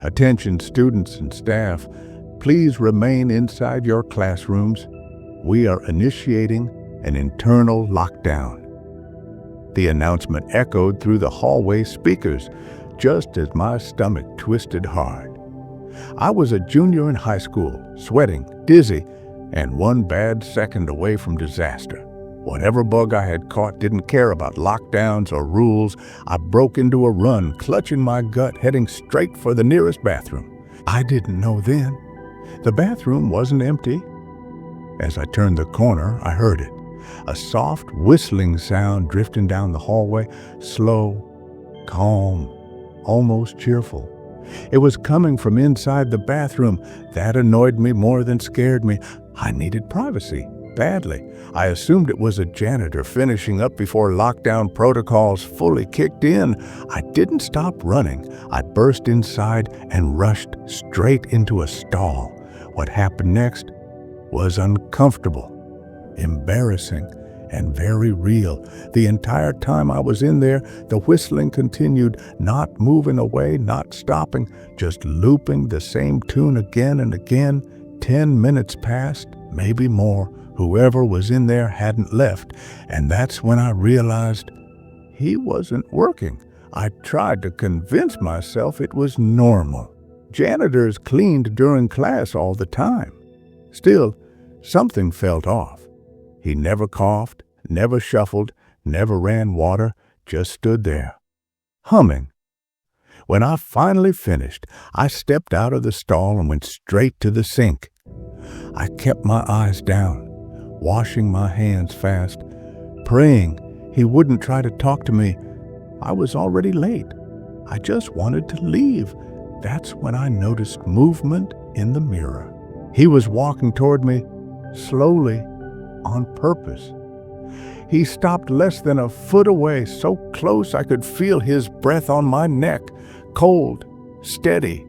Attention students and staff, please remain inside your classrooms. We are initiating an internal lockdown. The announcement echoed through the hallway speakers, just as my stomach twisted hard. I was a junior in high school, sweating, dizzy, and one bad second away from disaster. Whatever bug I had caught didn't care about lockdowns or rules. I broke into a run, clutching my gut, heading straight for the nearest bathroom. I didn't know then. The bathroom wasn't empty. As I turned the corner, I heard it. A soft whistling sound drifting down the hallway, slow, calm, almost cheerful. It was coming from inside the bathroom. That annoyed me more than scared me. I needed privacy. Badly. I assumed it was a janitor finishing up before lockdown protocols fully kicked in. I didn't stop running. I burst inside and rushed straight into a stall. What happened next was uncomfortable, embarrassing, and very real. The entire time I was in there, the whistling continued, not moving away, not stopping, just looping the same tune again and again. 10 minutes passed, maybe more. Whoever was in there hadn't left, and that's when I realized he wasn't working. I tried to convince myself it was normal. Janitors cleaned during class all the time. Still, something felt off. He never coughed, never shuffled, never ran water, just stood there, humming. When I finally finished, I stepped out of the stall and went straight to the sink. I kept my eyes down, washing my hands fast, praying he wouldn't try to talk to me. I was already late. I just wanted to leave. That's when I noticed movement in the mirror. He was walking toward me, slowly, on purpose. He stopped less than a foot away, so close I could feel his breath on my neck, cold, steady,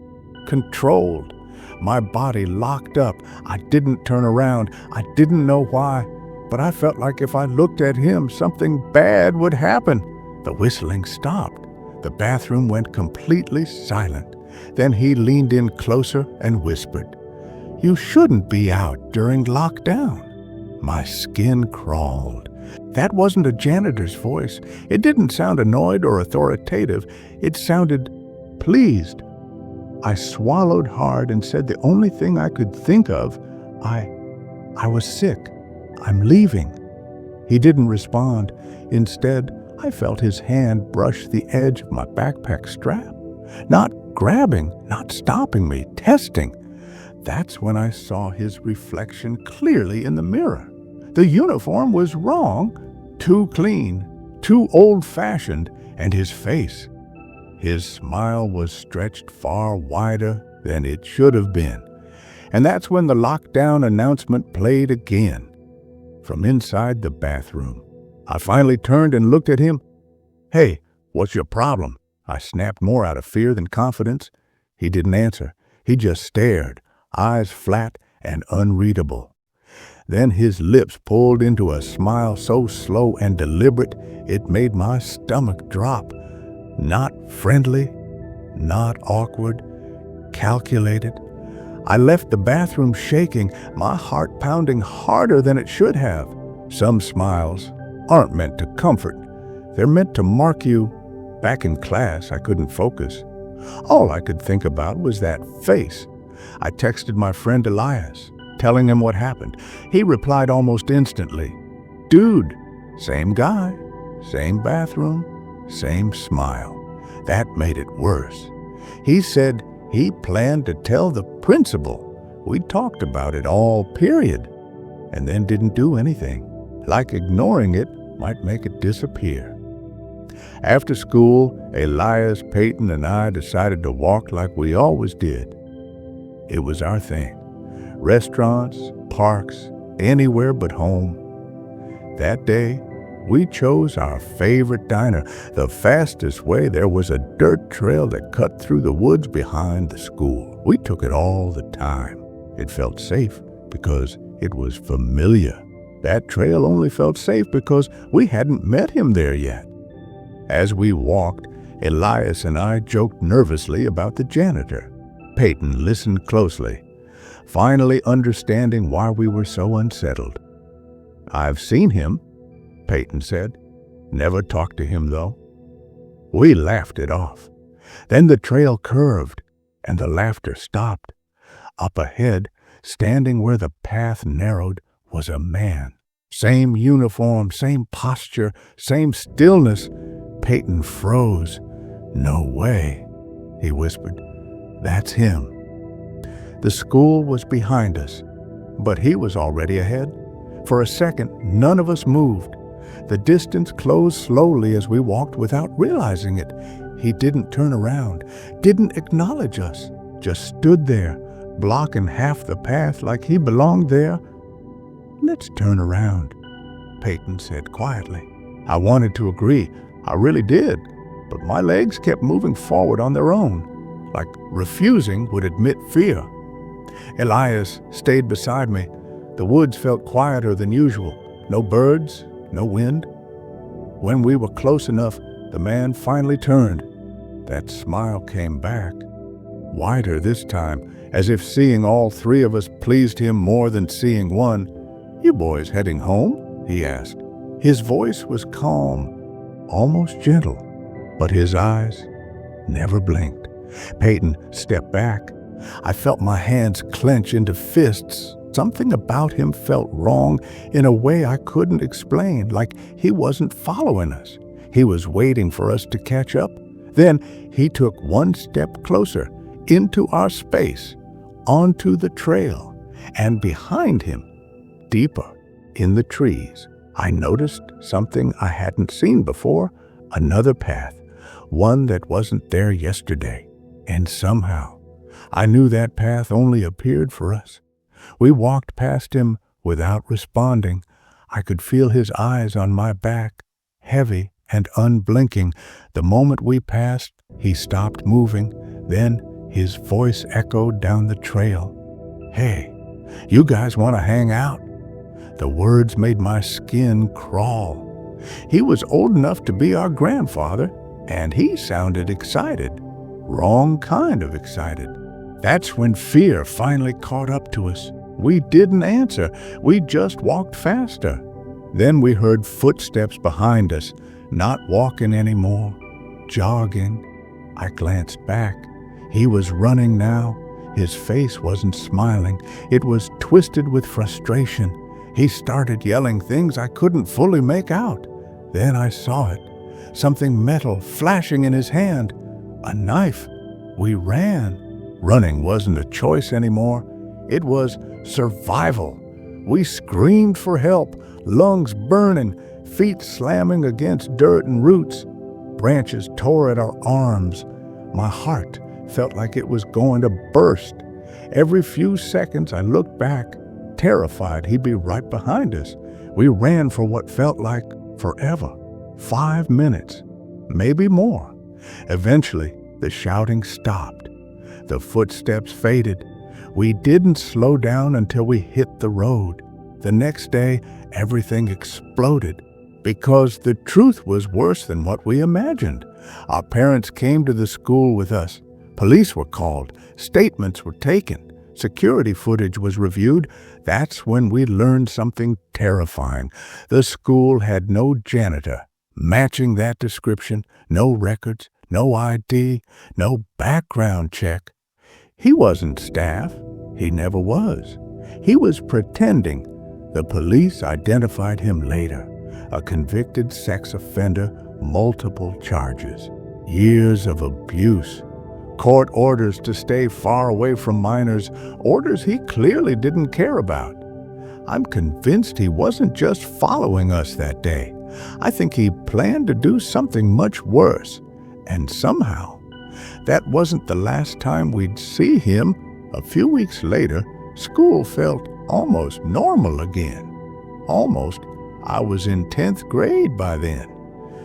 controlled. My body locked up. I didn't turn around. I didn't know why, but I felt like if I looked at him, something bad would happen. The whistling stopped. The bathroom went completely silent. Then he leaned in closer and whispered, "You shouldn't be out during lockdown." My skin crawled. That wasn't a janitor's voice. It didn't sound annoyed or authoritative. It sounded pleased. I swallowed hard and said the only thing I could think of, I was sick. I'm leaving. He didn't respond. Instead, I felt his hand brush the edge of my backpack strap. Not grabbing, not stopping me, testing. That's when I saw his reflection clearly in the mirror. The uniform was wrong, too clean, too old-fashioned, and his face. His smile was stretched far wider than it should have been. And that's when the lockdown announcement played again. From inside the bathroom, I finally turned and looked at him. "Hey, what's your problem?" I snapped, more out of fear than confidence. He didn't answer. He just stared, eyes flat and unreadable. Then his lips pulled into a smile so slow and deliberate it made my stomach drop. Not friendly, not awkward, calculated. I left the bathroom shaking, my heart pounding harder than it should have. Some smiles aren't meant to comfort. They're meant to mark you. Back in class, I couldn't focus. All I could think about was that face. I texted my friend Elias, telling him what happened. He replied almost instantly, "Dude, same guy, same bathroom, same smile." That made it worse. He said he planned to tell the principal. We talked about it all, period, and then didn't do anything, like ignoring it might make it disappear. After school, Elias, Peyton, and I decided to walk like we always did. It was our thing. Restaurants, parks, anywhere but home. That day, we chose our favorite diner. The fastest way there was a dirt trail that cut through the woods behind the school. We took it all the time. It felt safe because it was familiar. That trail only felt safe because we hadn't met him there yet. As we walked, Elias and I joked nervously about the janitor. Peyton listened closely, finally understanding why we were so unsettled. "I've seen him," Peyton said. "Never talked to him, though." We laughed it off. Then the trail curved, and the laughter stopped. Up ahead, standing where the path narrowed, was a man. Same uniform, same posture, same stillness. Peyton froze. "No way," he whispered. "That's him." The school was behind us, but he was already ahead. For a second, none of us moved. The distance closed slowly as we walked without realizing it. He didn't turn around, didn't acknowledge us, just stood there, blocking half the path like he belonged there. "Let's turn around," Peyton said quietly. I wanted to agree. I really did. But my legs kept moving forward on their own, like refusing would admit fear. Elias stayed beside me. The woods felt quieter than usual. No birds, no wind. When we were close enough, the man finally turned. That smile came back, wider this time, as if seeing all three of us pleased him more than seeing one. "You boys heading home?" he asked. His voice was calm, almost gentle, but his eyes never blinked. Peyton stepped back. I felt my hands clench into fists. Something about him felt wrong in a way I couldn't explain, like he wasn't following us. He was waiting for us to catch up. Then he took one step closer, into our space, onto the trail, and behind him, deeper in the trees, I noticed something I hadn't seen before, another path, one that wasn't there yesterday. And somehow, I knew that path only appeared for us. We walked past him without responding. I could feel his eyes on my back, heavy and unblinking. The moment we passed, he stopped moving. Then his voice echoed down the trail. "Hey, you guys want to hang out?" The words made my skin crawl. He was old enough to be our grandfather, and he sounded excited. Wrong kind of excited. That's when fear finally caught up to us. We didn't answer. We just walked faster. Then we heard footsteps behind us, not walking anymore, jogging. I glanced back. He was running now. His face wasn't smiling. It was twisted with frustration. He started yelling things I couldn't fully make out. Then I saw it. Something metal flashing in his hand. A knife. We ran. Running wasn't a choice anymore. It was survival. We screamed for help, lungs burning, feet slamming against dirt and roots. Branches tore at our arms. My heart felt like it was going to burst. Every few seconds I looked back, terrified he'd be right behind us. We ran for what felt like forever. 5 minutes, maybe more. Eventually, the shouting stopped. The footsteps faded. We didn't slow down until we hit the road. The next day, everything exploded because the truth was worse than what we imagined. Our parents came to the school with us. Police were called. Statements were taken. Security footage was reviewed. That's when we learned something terrifying. The school had no janitor matching that description, no records, no ID, no background check. He wasn't staff. He never was. He was pretending. The police identified him later. A convicted sex offender, multiple charges, years of abuse, court orders to stay far away from minors, orders he clearly didn't care about. I'm convinced he wasn't just following us that day. I think he planned to do something much worse. And somehow, that wasn't the last time we'd see him. A few weeks later, school felt almost normal again. Almost. I was in 10th grade by then.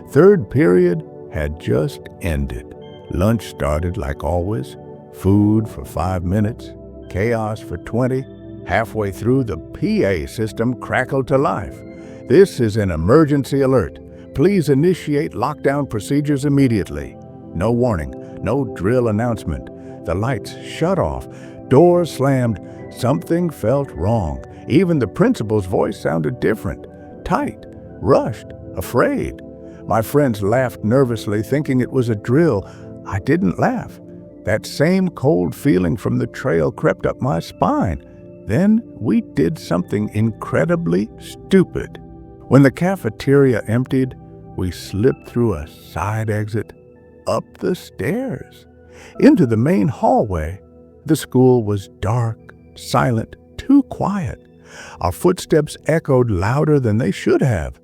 Third period had just ended. Lunch started like always. Food for 5 minutes. Chaos for 20. Halfway through, the PA system crackled to life. "This is an emergency alert. Please initiate lockdown procedures immediately." No warning, no drill announcement. The lights shut off. Doors slammed. Something felt wrong. Even the principal's voice sounded different. Tight, rushed, afraid. My friends laughed nervously, thinking it was a drill. I didn't laugh. That same cold feeling from the trail crept up my spine. Then we did something incredibly stupid. When the cafeteria emptied, we slipped through a side exit, up the stairs, into the main hallway. The school was dark, silent, too quiet. Our footsteps echoed louder than they should have.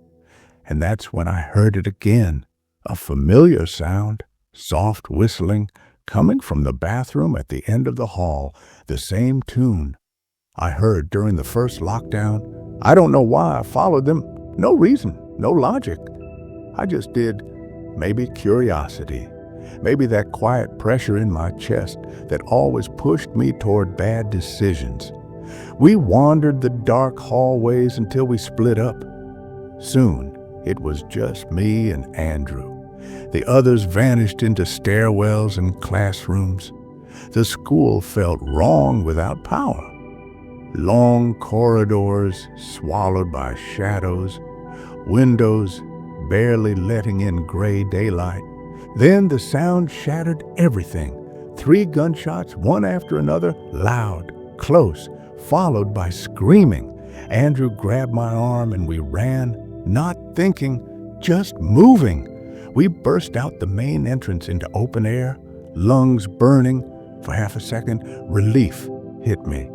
And that's when I heard it again, a familiar sound, soft whistling, coming from the bathroom at the end of the hall, the same tune I heard during the first lockdown. I don't know why I followed them. No reason, no logic. I just did. Maybe curiosity. Maybe that quiet pressure in my chest that always pushed me toward bad decisions. We wandered the dark hallways until we split up. Soon, it was just me and Andrew. The others vanished into stairwells and classrooms. The school felt wrong without power. Long corridors swallowed by shadows, windows barely letting in gray daylight. Then the sound shattered everything. 3 gunshots, one after another, loud, close, followed by screaming. Andrew grabbed my arm and we ran, not thinking, just moving. We burst out the main entrance into open air, lungs burning. For half a second, relief hit me.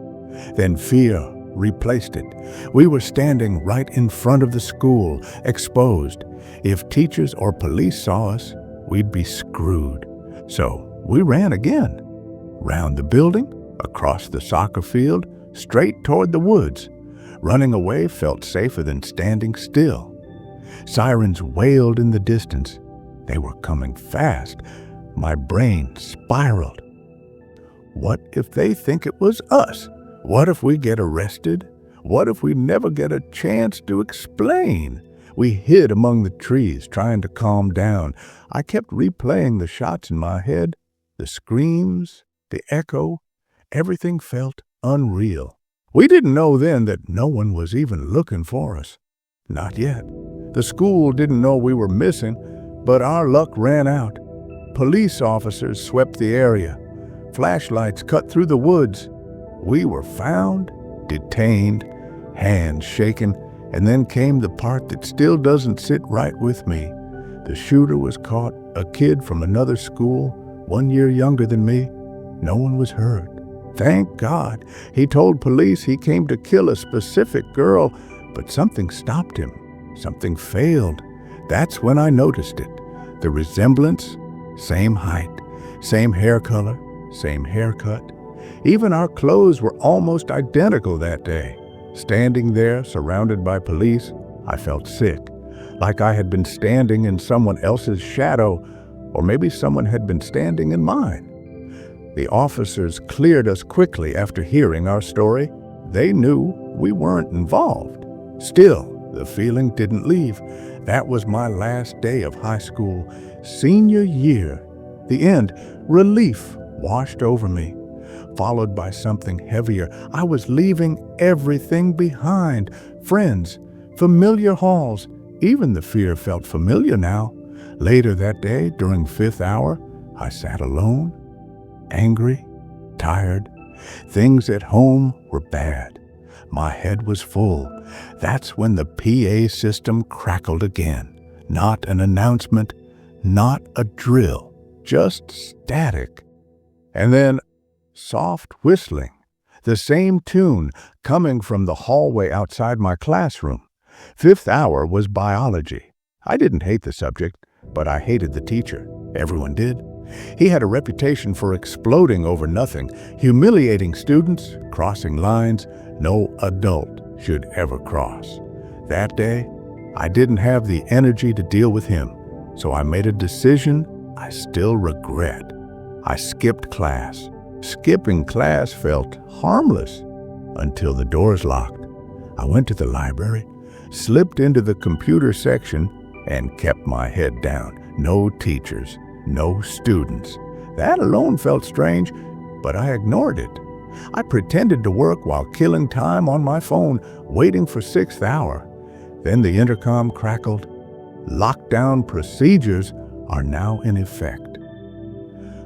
Then fear replaced it. We were standing right in front of the school, exposed. If teachers or police saw us, we'd be screwed. So we ran again. Round the building, across the soccer field, straight toward the woods. Running away felt safer than standing still. Sirens wailed in the distance. They were coming fast. My brain spiraled. What if they think it was us? What if we get arrested? What if we never get a chance to explain? We hid among the trees, trying to calm down. I kept replaying the shots in my head, the screams, the echo. Everything felt unreal. We didn't know then that no one was even looking for us. Not yet. The school didn't know we were missing, but our luck ran out. Police officers swept the area. Flashlights cut through the woods. We were found, detained, hands shaken, and then came the part that still doesn't sit right with me. The shooter was caught, a kid from another school, 1 year younger than me. No one was hurt. Thank God. He told police he came to kill a specific girl, but something stopped him. Something failed. That's when I noticed it. The resemblance, same height, same hair color, same haircut. Even our clothes were almost identical that day. Standing there, surrounded by police, I felt sick, like I had been standing in someone else's shadow, or maybe someone had been standing in mine. The officers cleared us quickly after hearing our story. They knew we weren't involved. Still, the feeling didn't leave. That was my last day of high school, senior year. The end, relief washed over me, followed by something heavier. I was leaving everything behind. Friends, familiar halls. Even the fear felt familiar now. Later that day, during 5th hour, I sat alone, angry, tired. Things at home were bad. My head was full. That's when the PA system crackled again. Not an announcement, not a drill, just static. And then soft whistling, the same tune coming from the hallway outside my classroom. 5th hour was biology. I didn't hate the subject, but I hated the teacher. Everyone did. He had a reputation for exploding over nothing, humiliating students, crossing lines no adult should ever cross. That day, I didn't have the energy to deal with him, so I made a decision I still regret. I skipped class. Skipping class felt harmless until the doors locked. I went to the library, slipped into the computer section, and kept my head down. No teachers, no students. That alone felt strange. but I ignored it. I pretended to work while killing time on my phone, waiting for 6th hour. Then the intercom crackled. Lockdown procedures are now in effect.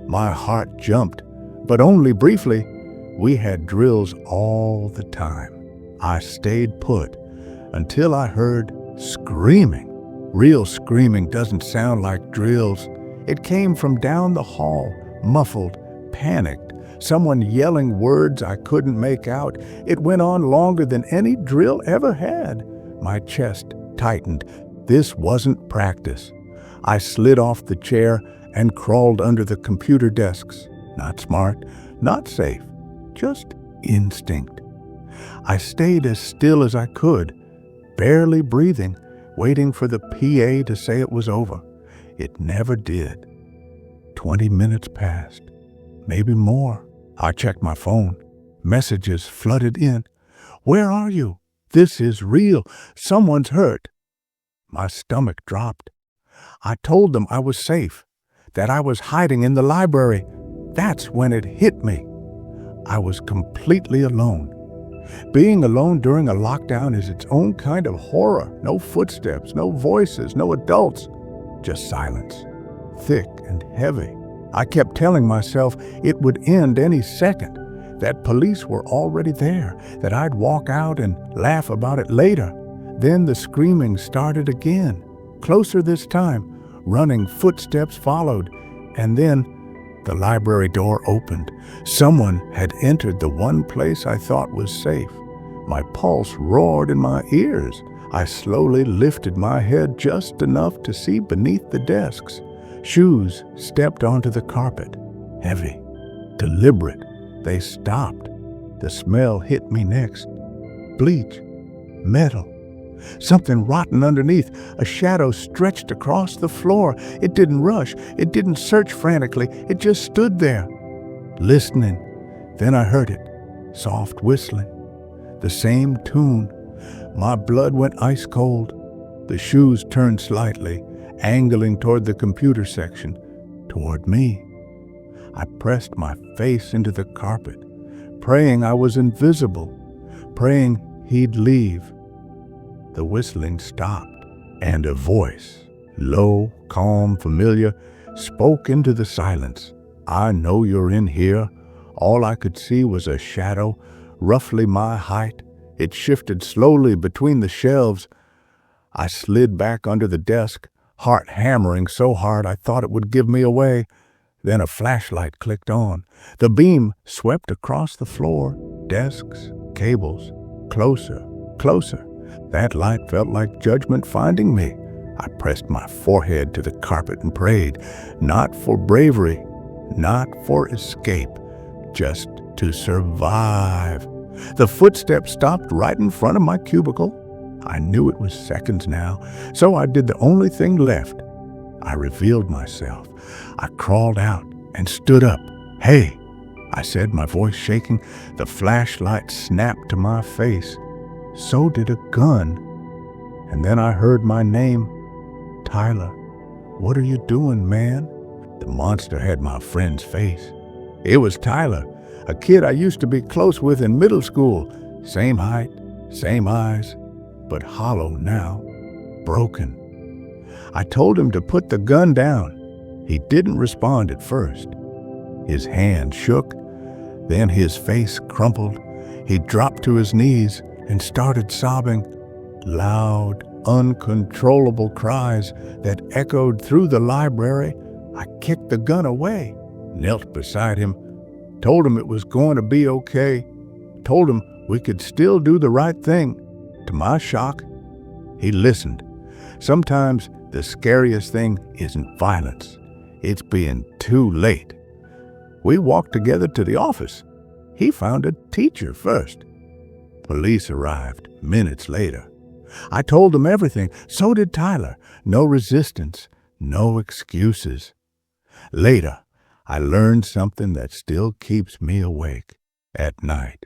My heart jumped, but only briefly. We had drills all the time. I stayed put until I heard screaming. Real screaming doesn't sound like drills. It came from down the hall, muffled, panicked, someone yelling words I couldn't make out. It went on longer than any drill ever had. My chest tightened. This wasn't practice. I slid off the chair and crawled under the computer desks. Not smart, not safe, just instinct. I stayed as still as I could, barely breathing, waiting for the PA to say it was over. It never did. 20 minutes passed, maybe more. I checked my phone. Messages flooded in. "Where are you? This is real. Someone's hurt." My stomach dropped. I told them I was safe, that I was hiding in the library. That's when it hit me. I was completely alone. Being alone during a lockdown is its own kind of horror. No footsteps, no voices, no adults, just silence, thick and heavy. I kept telling myself it would end any second, that police were already there, that I'd walk out and laugh about it later. Then the screaming started again, closer this time. Running footsteps followed, and then the library door opened. Someone had entered the one place I thought was safe. My pulse roared in my ears. I slowly lifted my head just enough to see beneath the desks. Shoes stepped onto the carpet. Heavy, deliberate. They stopped. The smell hit me next. Bleach, metal. Something rotten underneath. A shadow stretched across the floor. It didn't rush. It didn't search frantically. It just stood there, listening. Then I heard it. Soft whistling. The same tune. My blood went ice cold. The shoes turned slightly, angling toward the computer section, toward me. I pressed my face into the carpet, praying I was invisible, praying he'd leave. The whistling stopped, and a voice, low, calm, familiar, spoke into the silence. "I know you're in here." All I could see was a shadow, roughly my height. It shifted slowly between the shelves. I slid back under the desk, heart hammering so hard I thought it would give me away. Then a flashlight clicked on. The beam swept across the floor, desks, cables, closer, closer. That light felt like judgment finding me. I pressed my forehead to the carpet and prayed, not for bravery, not for escape, just to survive. The footsteps stopped right in front of my cubicle. I knew it was seconds now, so I did the only thing left. I revealed myself. I crawled out and stood up. "Hey," I said, my voice shaking. The flashlight snapped to my face. So did a gun. And then I heard my name. "Tyler, what are you doing, man?" The monster had my friend's face. It was Tyler, a kid I used to be close with in middle school. Same height, same eyes, but hollow now, broken. I told him to put the gun down. He didn't respond at first. His hand shook, then his face crumpled. He dropped to his knees and started sobbing. Loud, uncontrollable cries that echoed through the library. I kicked the gun away, knelt beside him, told him it was going to be okay, told him we could still do the right thing. To my shock, he listened. Sometimes the scariest thing isn't violence. It's being too late. We walked together to the office. He found a teacher first. Police arrived minutes later. I told them everything. So did Tyler. No resistance, no excuses. Later, I learned something that still keeps me awake at night.